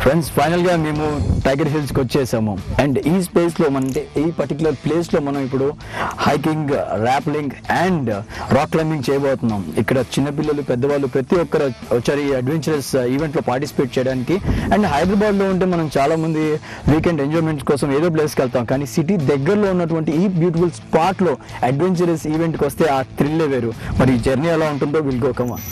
Friends final గా మేము tiger hills కి వచ్చేసాము. అండ్ ఈ స్పేస్ లో అంటే ఈ పర్టికులర్ ప్లేస్ లో మనం ఇప్పుడు hiking, rappelling and rock climbing చేయబోతున్నాం. ఇక్కడ చిన్నపిల్లలు, పెద్దవాళ్ళు ప్రతి ఒక్కరు వచ్చారు ఈ అడ్వెంచరస్ ఈవెంట్ లో పార్టిసిపేట్ చేయడానికి. అండ్ హైదరాబాద్ లో ఉంటే మనం చాలా మంది వీకెండ్ ఎంజాయ్మెంట్ కోసం ఏదో ప్లేస్కి వెళ్తాం, కానీ సిటీ దగ్గరలో ఉన్నటువంటి ఈ బ్యూటిఫుల్ స్పాట్ లో అడ్వెంచరస్ ఈవెంట్ కి వస్తే ఆ థ్రిల్లే వేరు. మరి ఈ జర్నీ ఎలా ఉంటుందో విల్ గో కమ్ ఆన్.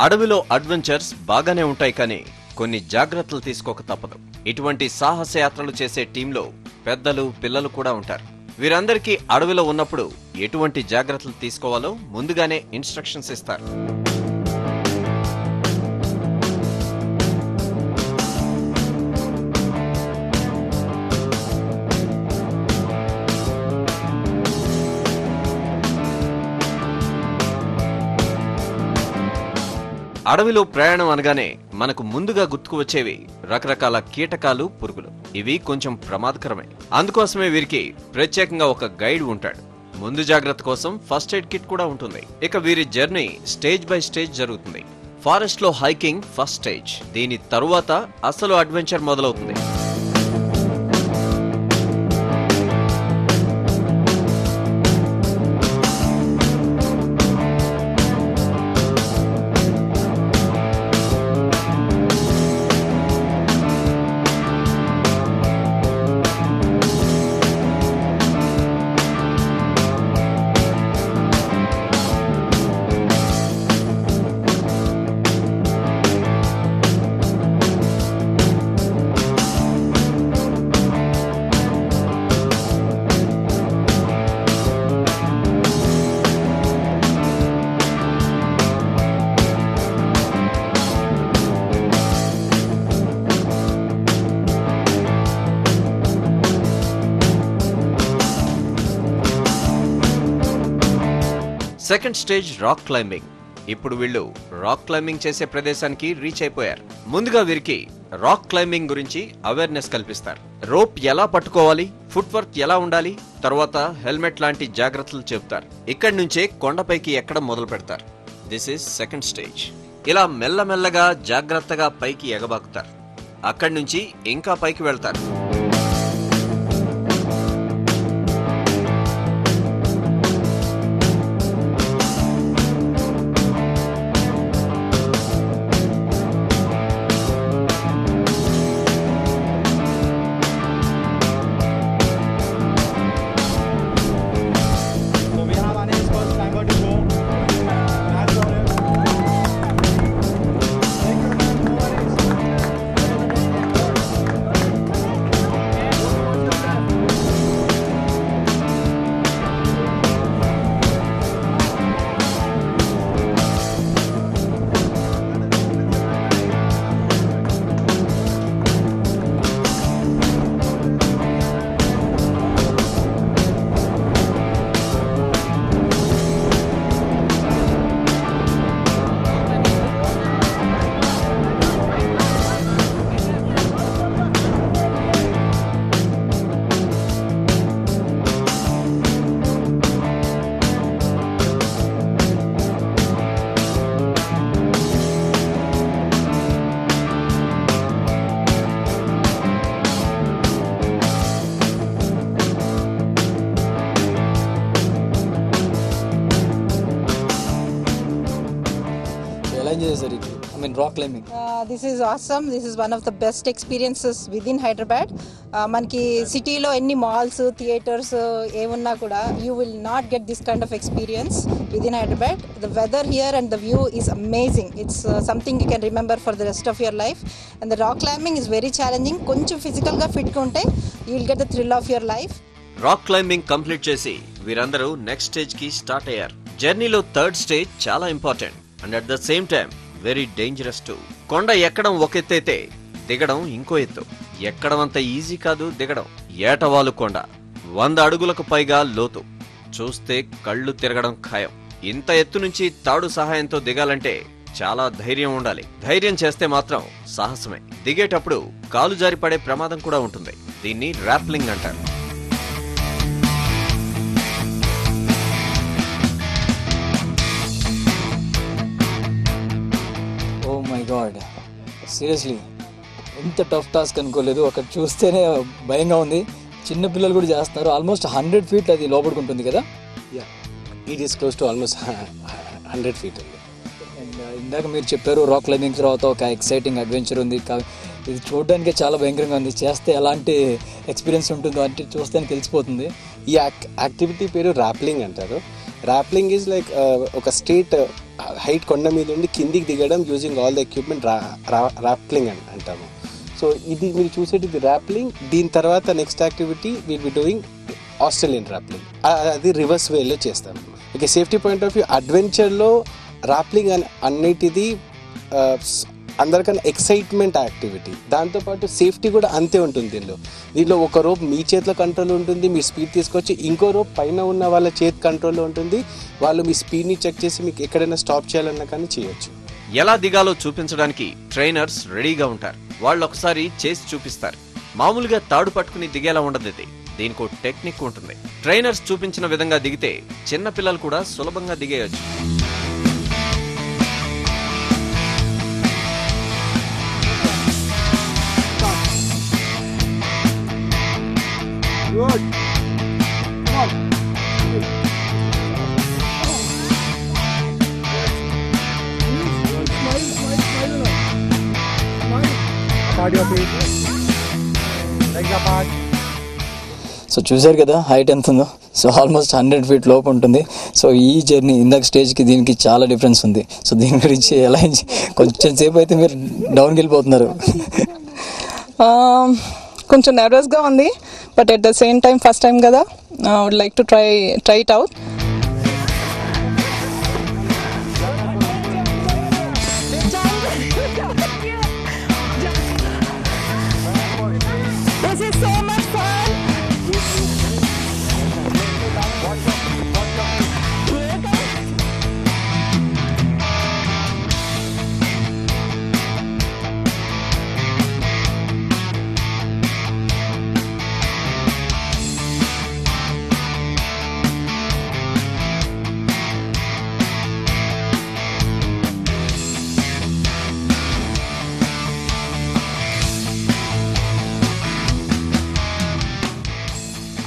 అడవిలో అడ్వెంచర్స్ బాగానే ఉంటాయి, కానీ కొన్ని జాగ్రత్తలు తీసుకోక తప్పదు. ఇటువంటి సాహసయాత్రలు చేసే టీంలో పెద్దలు, పిల్లలు కూడా ఉంటారు. వీరందరికీ అడవిలో ఉన్నప్పుడు ఎటువంటి జాగ్రత్తలు తీసుకోవాలో ముందుగానే ఇన్స్ట్రక్షన్స్ ఇస్తారు. అడవిలో ప్రయాణం అనగానే మనకు ముందుగా గుర్తుకు వచ్చేవి రకరకాల కీటకాలు, పురుగులు. ఇవి కొంచెం ప్రమాదకరమే. అందుకోసమే వీరికి ప్రత్యేకంగా ఒక గైడ్ ఉంటాడు. ముందు జాగ్రత్త కోసం ఫస్ట్ ఎయిడ్ కిట్ కూడా ఉంటుంది. ఇక వీరి జర్నీ స్టేజ్ బై స్టేజ్ జరుగుతుంది. ఫారెస్ట్ లో హైకింగ్ ఫస్ట్ స్టేజ్. దీని తరువాత అసలు అడ్వెంచర్ మొదలవుతుంది. Second stage rock climbing. ఇప్పుడు వీళ్ళు రాక్ క్లైంబింగ్ చేసే ప్రదేశానికి రీచ్ అయిపోయారు. ముందుగా వీరికి రాక్ క్లైంబింగ్ గురించి అవేర్నెస్ కల్పిస్తారు. రోప్ ఎలా పట్టుకోవాలి, ఫుట్ వర్క్ ఎలా ఉండాలి, తర్వాత హెల్మెట్ లాంటి జాగ్రత్తలు చెబుతారు. ఇక్కడి నుంచే కొండపైకి ఎక్కడం మొదలు పెడతారు. This is second stage. ఇలా మెల్లమెల్లగా జాగ్రత్తగా పైకి ఎగబాకుతారు. అక్కడి నుంచి ఇంకా పైకి వెళ్తారు. Rock climbing. This is awesome. This is one of the best experiences within Hyderabad. Manki city lo any malls, theaters evunna kuda you will not get this kind of experience within Hyderabad. The weather here and the view is amazing. It's something you can remember for the rest of your life. And the rock climbing is very challenging. Koncham physical ga fit ga unte you will get the thrill of your life. Rock climbing complete చేసి వీరందరూ next stage కి start అయ్యారు. జర్నీలో third stage చాలా important and at the same time very dangerous to. కొండ ఎక్కడం ఒక ఎత్తు అయితే దిగడం ఇంకో ఎత్తు. ఎక్కడం అంత ఈజీ కాదు, దిగడం ఏటవాలు కొండ, 100 అడుగులకు పైగా లోతు. చూస్తే కళ్ళు తిరగడం ఖాయం. ఇంత ఎత్తు నుంచి తాడు సహాయంతో దిగాలంటే చాలా ధైర్యం ఉండాలి. ధైర్యం చేస్తే మాత్రం సాహసమే. దిగేటప్పుడు కాలు జారి పడే ప్రమాదం కూడా ఉంటుంది. దీన్ని ర్యాప్లింగ్ అంటారు. ఓ మై గాడ్, సీరియస్లీ ఎంత టఫ్ టాస్క్ అనుకోలేదు. అక్కడ చూస్తేనే భయంగా ఉంది. చిన్న పిల్లలు కూడా చేస్తున్నారు. ఆల్మోస్ట్ 100 feet అది లోపడుకుంటుంది కదా. It is close to almost 100 feet అండి. అండ్ ఇందాక మీరు చెప్పారు రాక్ క్లైంబింగ్ తర్వాత ఒక ఎక్సైటింగ్ అడ్వెంచర్ ఉంది. ఇది చూడడానికే చాలా భయంకరంగా ఉంది. చేస్తే ఎలాంటి ఎక్స్పీరియన్స్ ఉంటుందో అంటే చూస్తే తెలిసిపోతుంది. ఈ యాక్టివిటీ పేరు ర్యాప్లింగ్ అంటారు. ర్యాప్లింగ్ ఈజ్ లైక్ ఒక స్ట్రేట్ హైట్ కొండ మీద ఉండి కిందికి దిగడం using all the equipment rappelling అంటాము. సో ఇది మీరు చూసేది ర్యాప్లింగ్. దీని తర్వాత next activity will be doing Australian rappelling. అది రివర్స్ వేలో చేస్తాము. Okay, safety point of view అడ్వెంచర్లో ర్యాప్లింగ్ అన్నిటిది అందరికన్నా ఎక్సైట్మెంట్ యాక్టివిటీ. దాంతోపాటు సేఫ్టీ కూడా అంతే ఉంటుంది. దీనిలో ఒక రోప్ మీ చేతిలో కంట్రోల్ ఉంటుంది, మీరు స్పీడ్ తీసుకొచ్చి. ఇంకో రోప్ పైన ఉన్న వాళ్ళ చేతి కంట్రోల్లో ఉంటుంది. వాళ్ళు మీ స్పీడ్ని చెక్ చేసి మీకు ఎక్కడైనా స్టాప్ చేయాలన్నా కానీ చేయొచ్చు. ఎలా దిగాలో చూపించడానికి ట్రైనర్స్ రెడీగా ఉంటారు. వాళ్ళు ఒకసారి చేసి చూపిస్తారు. మామూలుగా తాడు పట్టుకుని దిగేలా ఉండదు ఇది. దీనికో టెక్నిక్ ఉంటుంది. ట్రైనర్స్ చూపించిన విధంగా దిగితే చిన్న పిల్లలు కూడా సులభంగా దిగేయచ్చు. సో చూసారు కదా హైట్ ఎంత ఉందో. సో ఆల్మోస్ట్ 100 feet లోపు ఉంటుంది. సో ఈ జర్నీ ఇందాక స్టేజ్కి దీనికి చాలా డిఫరెన్స్ ఉంది. సో దీని గురించి ఎలా కొంచెం సేపు అయితే మీరు డౌన్కి వెళ్ళిపోతున్నారు. కొంచెం నర్వస్గా ఉంది, but at the same time first time కదా, would like to try it out.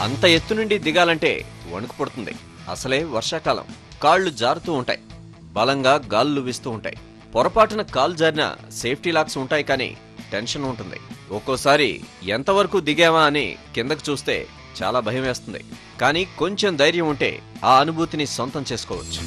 అంత ఎత్తు నుండి దిగాలంటే వణుకు పుడుతుంది. అసలే వర్షాకాలం. కాళ్లు జారుతూ ఉంటాయి. బలంగా గాలులు వీస్తూ ఉంటాయి. పొరపాటున కాలు జారిన సేఫ్టీ లాక్స్ ఉంటాయి, కానీ టెన్షన్ ఉంటుంది. ఒక్కోసారి ఎంతవరకు దిగావా అని కిందకు చూస్తే చాలా భయం వేస్తుంది. కానీ కొంచెం ధైర్యం ఉంటే ఆ అనుభూతిని సొంతం చేసుకోవచ్చు.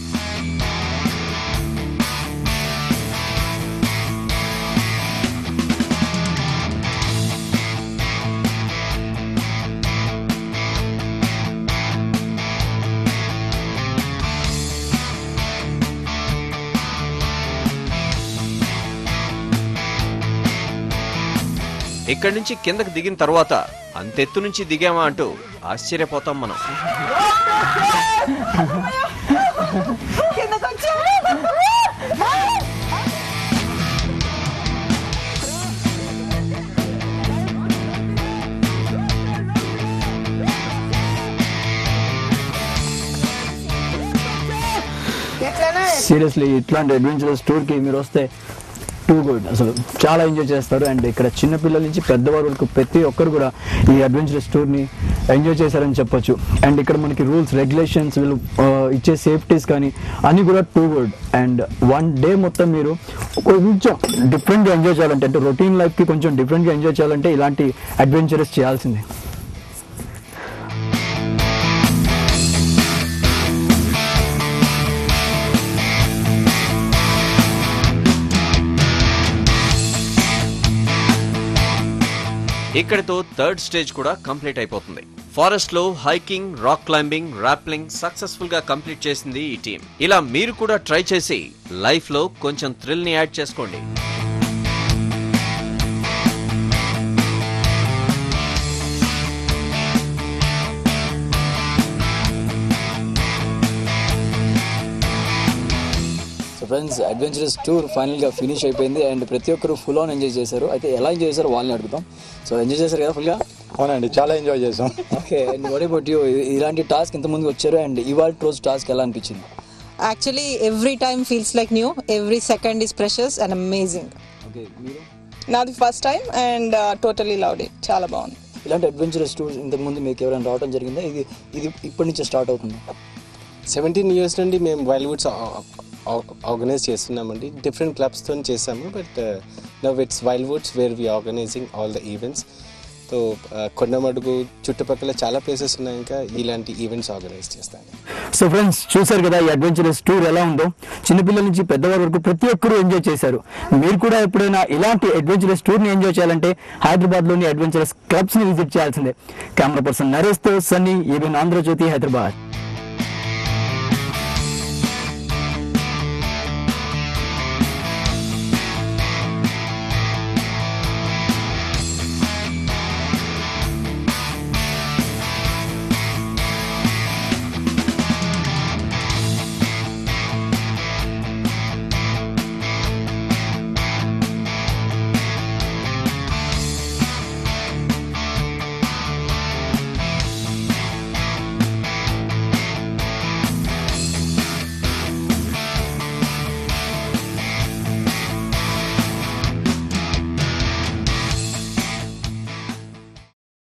ఇక్కడి నుంచి కిందకి దిగిన తర్వాత అంతెత్తు నుంచి దిగామా అంటూ ఆశ్చర్యపోతాం మనం. సీరియస్లీ ఇట్లాంటి అడ్వెంచరస్ టూర్కి మీరు వస్తే టూ గుడ్. అసలు చాలా ఎంజాయ్ చేస్తారు. అండ్ ఇక్కడ చిన్నపిల్లల నుంచి పెద్దవారి వరకు ప్రతి ఒక్కరు కూడా ఈ అడ్వెంచరస్ టూర్ని ఎంజాయ్ చేశారని చెప్పొచ్చు. అండ్ ఇక్కడ మనకి రూల్స్ రెగ్యులేషన్స్ వీళ్ళు ఇచ్చే సేఫ్టీస్ కానీ అన్నీ కూడా టూ గుడ్. అండ్ 1 day మొత్తం మీరు కొంచెం డిఫరెంట్గా ఎంజాయ్ చేయాలంటే, అంటే రొటీన్ లైఫ్కి కొంచెం డిఫరెంట్గా ఎంజాయ్ చేయాలంటే ఇలాంటి అడ్వెంచరస్ చేయాల్సిందే. ఇక్కడితో 3rd స్టేజ్ కూడా కంప్లీట్ అయిపోతుంది. ఫారెస్ట్ లో hiking, rock climbing, rappelling successful గా కంప్లీట్ చేసింది ఈ టీం. ఇలా మీరు కూడా ట్రై చేసి లైఫ్ లో కొంచెం థ్రిల్ ని యాడ్ చేసుకోండి. సో ఫ్రెండ్స్, అడ్వెంచరస్ టూర్ ఫైనల్గా ఫినిష్ అయిపోయింది అండ్ ప్రతి ఒక్కరు ఫుల్ ఆన్ ఎంజాయ్ చేశారు. అయితే ఎలా ఎంజాయ్ చేశారు వాళ్ళని అడుగుతాం. సో ఎంజాయ్ చేశారు కదా ఫుల్గా? అవునండి, చాలా ఎంజాయ్ చేసాం. Okay, and what about you? ఇలాంటి టాస్క్ ఇంతకుముందు వచ్చారు అండ్ ఇవాళ రోజు టాస్క్ ఎలా అనిపించింది? Actually, every time feels like new. Every second is precious and amazing. Okay, మీరు? నాది first time and totally loved it. చాలా బాగుంది. ఇలాంటి అడ్వెంచరస్ టూర్ ఇంతకుముందు మీకు ఎవరైనా రావడం జరిగిందా? ఇది ఇప్పటి నుంచే స్టార్ట్ అవుతుంది? 17 years నుండి మేము వైల్డ్వుడ్స్ ఆర్గనైజ్ చేస్తున్నామండి. డిఫరెంట్ క్లబ్స్తో చేసాము, but now it's Wildwoods where we organizing all the events. So Kondamadugu చుట్టుపక్కల చాలా ప్లేసెస్ ఉన్నాయి, ఇంకా ఇలాంటి ఈవెంట్స్ ఆర్గనైజ్ చేస్తాను. సో ఫ్రెండ్స్, చూసారు కదా ఈ అడ్వెంచరస్ టూర్ ఎలా ఉందో. చిన్నపిల్లల నుంచి పెద్దవారి వరకు ప్రతి ఒక్కరూ ఎంజాయ్ చేశారు. మీరు కూడా ఎప్పుడైనా ఇలాంటి అడ్వెంచరస్ టూర్ని ఎంజాయ్ చేయాలంటే హైదరాబాద్లోని అడ్వెంచరస్ క్లబ్స్ని విజిట్ చేయాల్సిందే. కెమెరా పర్సన్ నరేష్తో సన్నీ, ఏబిఎన్ ఆంధ్రజ్యోతి, హైదరాబాద్.